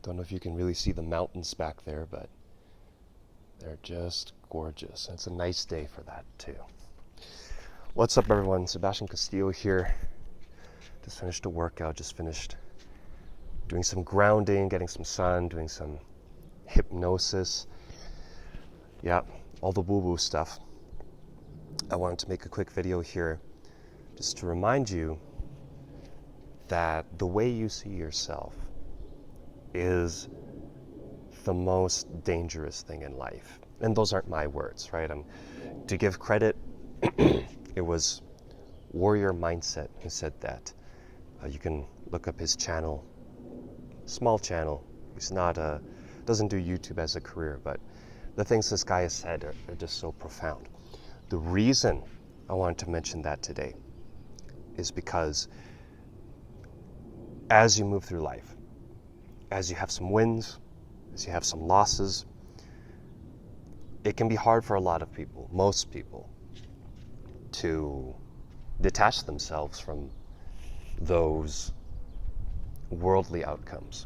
Don't know if you can really see the mountains back there, but they're just gorgeous. And it's a nice day for that too. What's up, everyone? Sebastian Castillo here. Just finished a workout, just finished doing some grounding, getting some sun, doing some hypnosis. Yeah, all the woo-woo stuff. I wanted to make a quick video here just to remind you that the way you see yourself is the most dangerous thing in life. And those aren't my words, right? To give credit, it was Warrior Mindset who said that. You can look up his channel, small channel. He's not doesn't do YouTube as a career, but the things this guy has said are just so profound. The reason I wanted to mention that today is because as you move through life, as you have some wins, as you have some losses, it can be hard for a lot of people, most people, to detach themselves from those worldly outcomes.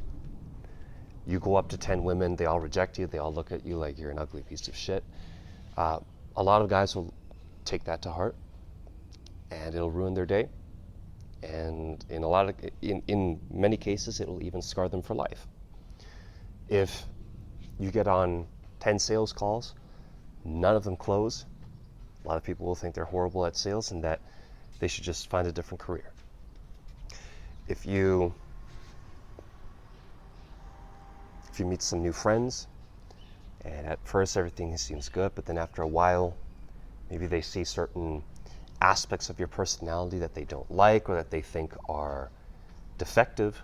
You go up to 10 women, they all reject you, they all look at you like you're an ugly piece of shit. A lot of guys will take that to heart, and it'll ruin their day. And in many cases, it will even scar them for life. If you get on 10 sales calls, none of them close, a lot of people will think they're horrible at sales and that they should just find a different career. If you meet some new friends, and at first everything seems good, but then after a while, maybe they see certain aspects of your personality that they don't like or that they think are defective,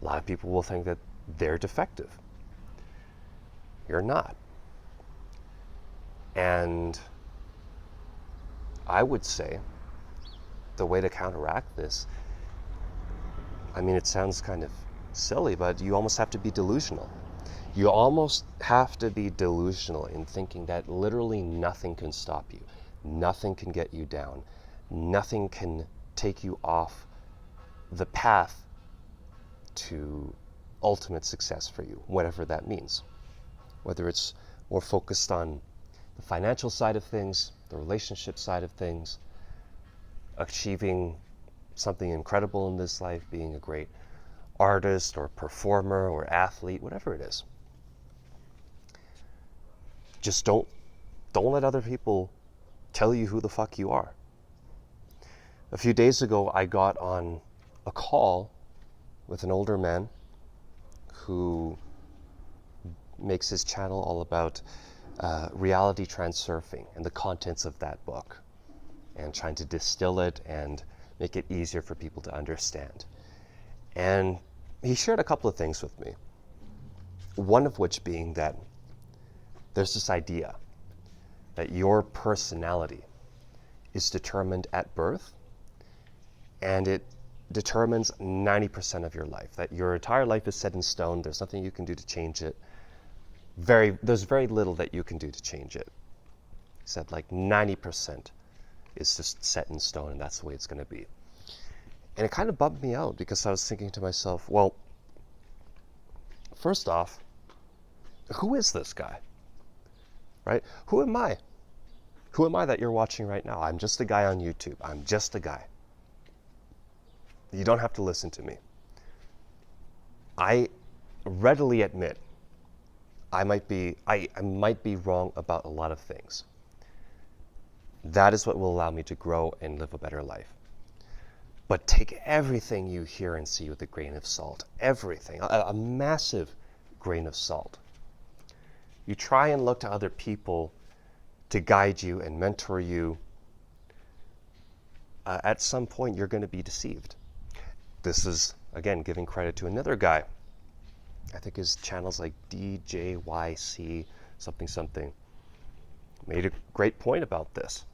a lot of people will think that they're defective. You're not. And I would say the way to counteract this, I mean, it sounds kind of silly, but you almost have to be delusional. You almost have to be delusional in thinking that literally nothing can stop you. Nothing can get you down. Nothing can take you off the path to ultimate success for you, whatever that means. Whether it's more focused on the financial side of things, the relationship side of things, achieving something incredible in this life, being a great artist or performer or athlete, whatever it is. Just don't let other people tell you who the fuck you are. A few days ago, I got on a call with an older man who makes his channel all about reality transurfing and the contents of that book, and trying to distill it and make it easier for people to understand. And he shared a couple of things with me. One of which being that there's this idea that your personality is determined at birth, and it determines 90% of your life, that your entire life is set in stone. There's nothing you can do to change it. There's very little that you can do to change it. He said like 90% is just set in stone, and that's the way it's going to be. And it kind of bummed me out because I was thinking to myself, well, first off, who is this guy? Right? Who am I? Who am I that you're watching right now? I'm just a guy on YouTube. I'm just a guy. You don't have to listen to me. I readily admit I might be wrong about a lot of things. That is what will allow me to grow and live a better life. But take everything you hear and see with a grain of salt. Everything. A massive grain of salt. You try and look to other people to guide you and mentor you. At some point, you're going to be deceived. This is, again, giving credit to another guy. I think his channel's like DJYC something. Made a great point about this.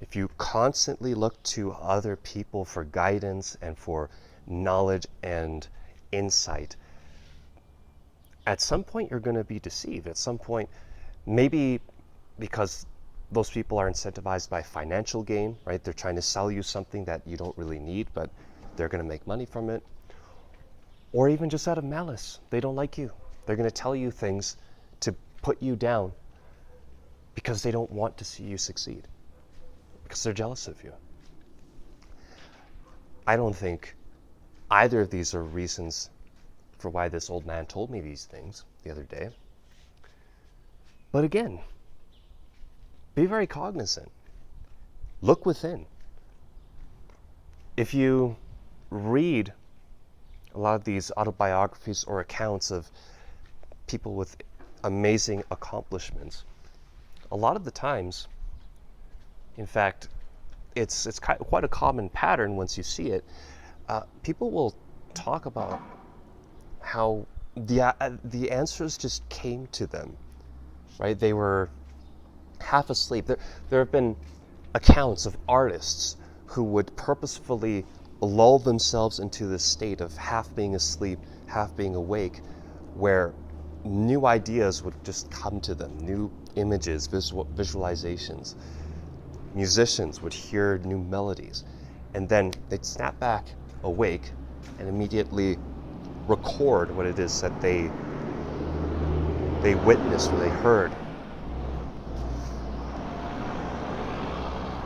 If you constantly look to other people for guidance and for knowledge and insight, at some point you're going to be deceived. At some point, maybe because those people are incentivized by financial gain, right? They're trying to sell you something that you don't really need, but they're going to make money from it. or even just out of malice. They don't like you. They're going to tell you things to put you down because they don't want to see you succeed, because they're jealous of you. I don't think either of these are reasons for why this old man told me these things the other day. But again, be very cognizant. Look within. If you read a lot of these autobiographies or accounts of people with amazing accomplishments, a lot of the times, in fact, it's quite a common pattern once you see it, people will talk about how the answers just came to them, right? They were half asleep. There have been accounts of artists who would purposefully lull themselves into this state of half being asleep, half being awake, where new ideas would just come to them, new images, visualizations. Musicians would hear new melodies, and then they'd snap back awake and immediately record what it is that they witnessed or they heard.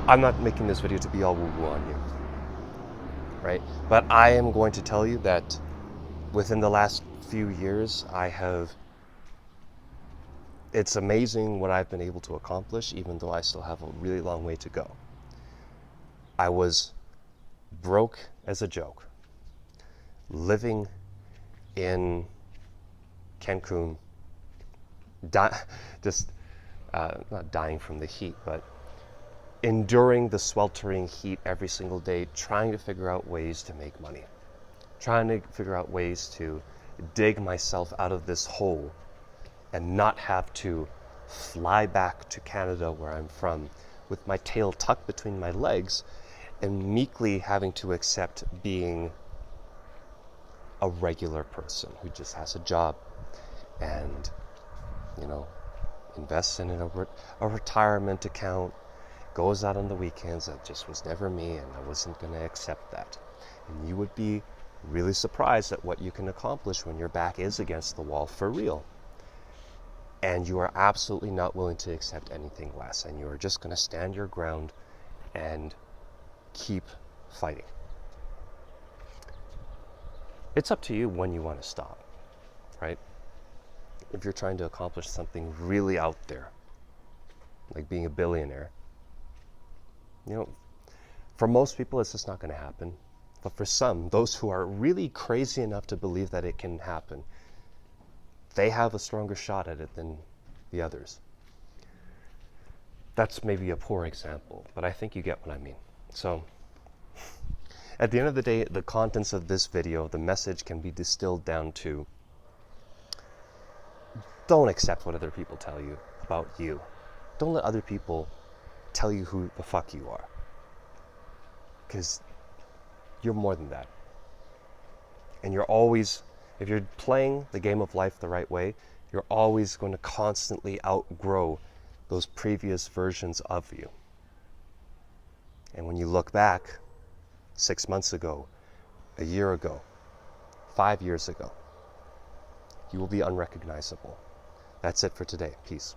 I'm not making this video to be all woo-woo on you, right? But I am going to tell you that within the last few years, it's amazing what I've been able to accomplish, even though I still have a really long way to go. I was broke as a joke, living in Cancun, not dying from the heat, but enduring the sweltering heat every single day, trying to figure out ways to make money, trying to figure out ways to dig myself out of this hole and not have to fly back to Canada, where I'm from, with my tail tucked between my legs and meekly having to accept being a regular person who just has a job and, invests in a retirement account, goes out on the weekends. That just was never me, and I wasn't going to accept that. And you would be really surprised at what you can accomplish when your back is against the wall for real. And you are absolutely not willing to accept anything less, and you are just going to stand your ground and keep fighting. It's up to you when you want to stop, right? If you're trying to accomplish something really out there, like being a billionaire, for most people it's just not going to happen. But for some, those who are really crazy enough to believe that it can happen, they have a stronger shot at it than the others. That's maybe a poor example, but I think you get what I mean. So, at the end of the day, the contents of this video, the message can be distilled down to: don't accept what other people tell you about you. Don't let other people tell you who the fuck you are. Because you're more than that. And you're always, if you're playing the game of life the right way, you're always going to constantly outgrow those previous versions of you. And when you look back 6 months ago, a year ago, 5 years ago, you will be unrecognizable. That's it for today. Peace.